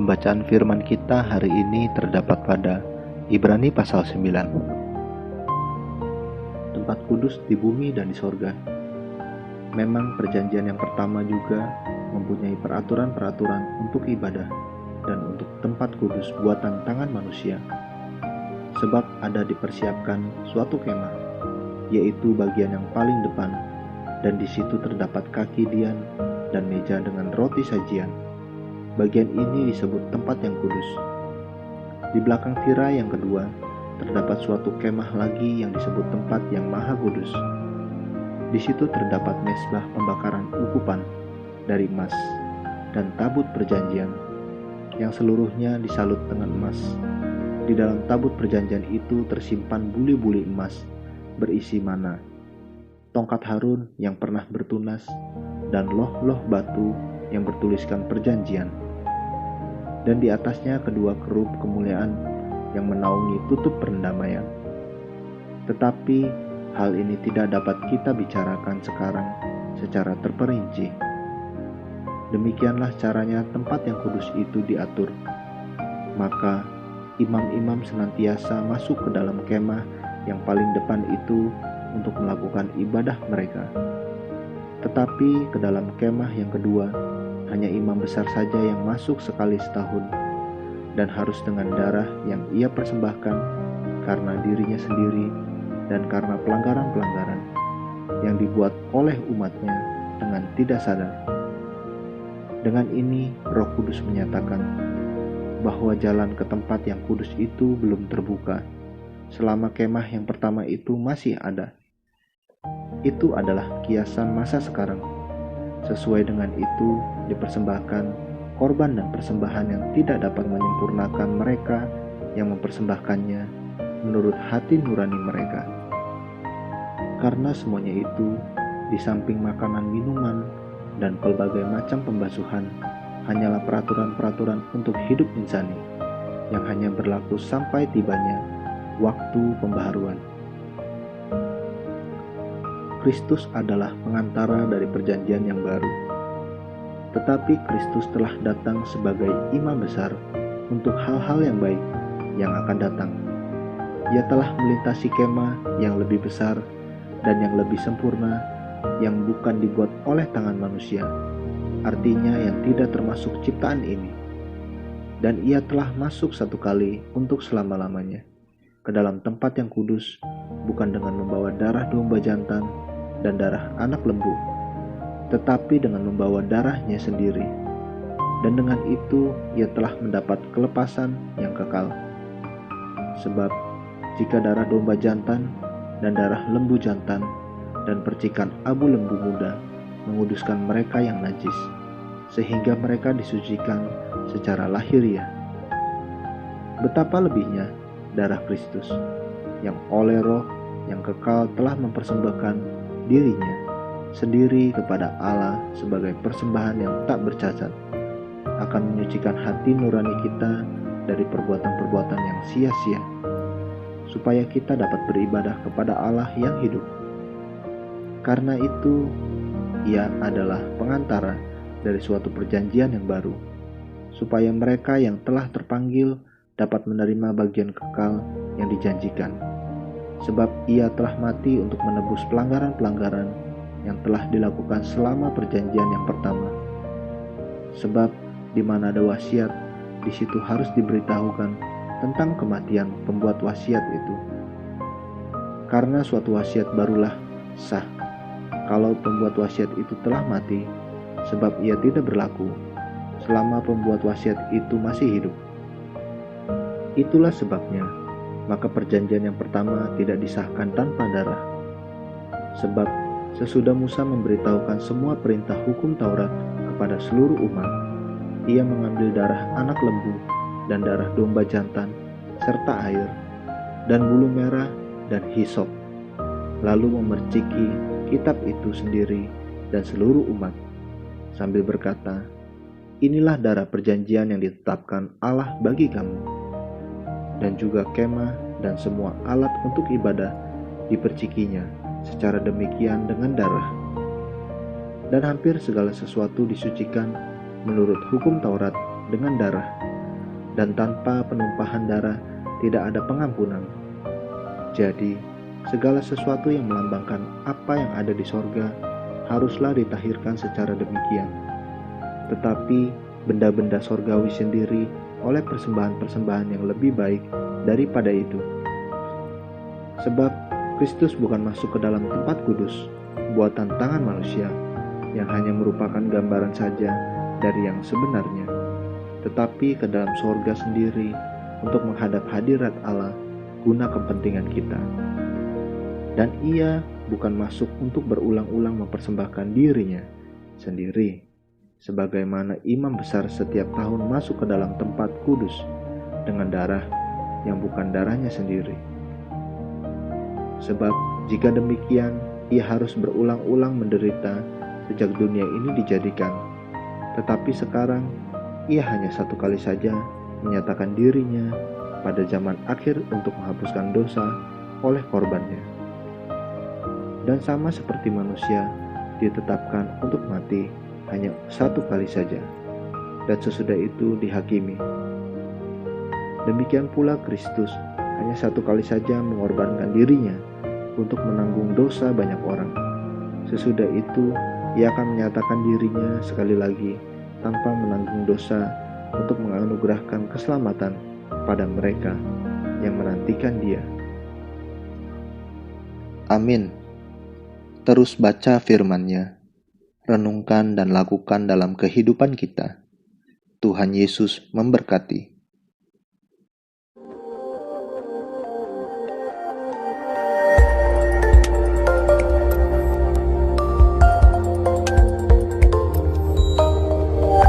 Pembacaan firman kita hari ini terdapat pada Ibrani pasal 9. Tempat kudus di bumi dan di sorga. Memang perjanjian yang pertama juga mempunyai peraturan-peraturan untuk ibadah dan untuk tempat kudus buatan tangan manusia. Sebab ada dipersiapkan suatu kemah, yaitu bagian yang paling depan, dan di situ terdapat kaki dian dan meja dengan roti sajian. Bagian ini disebut tempat yang kudus. Di belakang tirai yang kedua, terdapat suatu kemah lagi yang disebut tempat yang maha kudus. Di situ terdapat mezbah pembakaran ukupan dari emas dan tabut perjanjian, yang seluruhnya disalut dengan emas. Di dalam tabut perjanjian itu tersimpan buli-buli emas berisi mana, tongkat Harun yang pernah bertunas, dan loh-loh batu yang bertuliskan perjanjian. Dan di atasnya kedua kerub kemuliaan yang menaungi tutup pendamaian. Tetapi hal ini tidak dapat kita bicarakan sekarang secara terperinci. Demikianlah caranya tempat yang kudus itu diatur. Maka imam-imam senantiasa masuk ke dalam kemah yang paling depan itu untuk melakukan ibadah mereka. Tetapi ke dalam kemah yang kedua, hanya imam besar saja yang masuk sekali setahun, dan harus dengan darah yang ia persembahkan karena dirinya sendiri dan karena pelanggaran-pelanggaran yang dibuat oleh umatnya dengan tidak sadar. Dengan ini Roh Kudus menyatakan bahwa jalan ke tempat yang kudus itu belum terbuka selama kemah yang pertama itu masih ada. Itu adalah kiasan masa sekarang. Sesuai dengan itu dipersembahkan korban dan persembahan yang tidak dapat menyempurnakan mereka yang mempersembahkannya menurut hati nurani mereka. Karena semuanya itu, di samping makanan minuman dan pelbagai macam pembasuhan, hanyalah peraturan-peraturan untuk hidup insani yang hanya berlaku sampai tibanya waktu pembaharuan. Kristus adalah pengantara dari perjanjian yang baru. Tetapi Kristus telah datang sebagai imam besar untuk hal-hal yang baik yang akan datang. Ia telah melintasi kemah yang lebih besar dan yang lebih sempurna, yang bukan dibuat oleh tangan manusia, artinya yang tidak termasuk ciptaan ini. Dan ia telah masuk satu kali untuk selama-lamanya ke dalam tempat yang kudus, bukan dengan membawa darah domba jantan dan darah anak lembu, tetapi dengan membawa darahnya sendiri. Dan dengan itu ia telah mendapat kelepasan yang kekal. Sebab jika darah domba jantan dan darah lembu jantan dan percikan abu lembu muda menguduskan mereka yang najis, sehingga mereka disucikan secara lahiriah, betapa lebihnya darah Kristus, yang oleh Roh yang kekal telah mempersembahkan dirinya sendiri kepada Allah sebagai persembahan yang tak bercacat, akan menyucikan hati nurani kita dari perbuatan-perbuatan yang sia-sia, supaya kita dapat beribadah kepada Allah yang hidup. Karena itu, Ia adalah pengantara dari suatu perjanjian yang baru, supaya mereka yang telah terpanggil dapat menerima bagian kekal yang dijanjikan. Sebab Ia telah mati untuk menebus pelanggaran-pelanggaran yang telah dilakukan selama perjanjian yang pertama. Sebab di mana ada wasiat, di situ harus diberitahukan tentang kematian pembuat wasiat itu. Karena suatu wasiat barulah sah kalau pembuat wasiat itu telah mati, sebab ia tidak berlaku selama pembuat wasiat itu masih hidup. Itulah sebabnya maka perjanjian yang pertama tidak disahkan tanpa darah. Sebab sesudah Musa memberitahukan semua perintah hukum Taurat kepada seluruh umat, ia mengambil darah anak lembu dan darah domba jantan, serta air, dan bulu merah dan hisop, lalu memerciki kitab itu sendiri dan seluruh umat, sambil berkata, "Inilah darah perjanjian yang ditetapkan Allah bagi kamu." Dan juga kemah dan semua alat untuk ibadah dipercikinya secara demikian dengan darah. Dan hampir segala sesuatu disucikan menurut hukum Taurat dengan darah, dan tanpa penumpahan darah tidak ada pengampunan. Jadi, segala sesuatu yang melambangkan apa yang ada di sorga haruslah ditahirkan secara demikian. Tetapi benda-benda sorgawi sendiri oleh persembahan-persembahan yang lebih baik daripada itu. Sebab Kristus bukan masuk ke dalam tempat kudus buatan tangan manusia yang hanya merupakan gambaran saja dari yang sebenarnya, tetapi ke dalam sorga sendiri untuk menghadap hadirat Allah guna kepentingan kita. Dan ia bukan masuk untuk berulang-ulang mempersembahkan dirinya sendiri, sebagaimana imam besar setiap tahun masuk ke dalam tempat kudus dengan darah yang bukan darahnya sendiri. Sebab jika demikian, ia harus berulang-ulang menderita sejak dunia ini dijadikan. Tetapi sekarang, ia hanya satu kali saja menyatakan dirinya pada zaman akhir untuk menghapuskan dosa oleh korbannya. Dan sama seperti manusia, ditetapkan untuk mati hanya satu kali saja, dan sesudah itu dihakimi. Demikian pula Kristus hanya satu kali saja mengorbankan dirinya untuk menanggung dosa banyak orang. Sesudah itu, ia akan menyatakan dirinya sekali lagi tanpa menanggung dosa untuk menganugerahkan keselamatan pada mereka yang menantikan Dia. Amin. Terus baca firman-Nya, renungkan dan lakukan dalam kehidupan kita. Tuhan Yesus memberkati.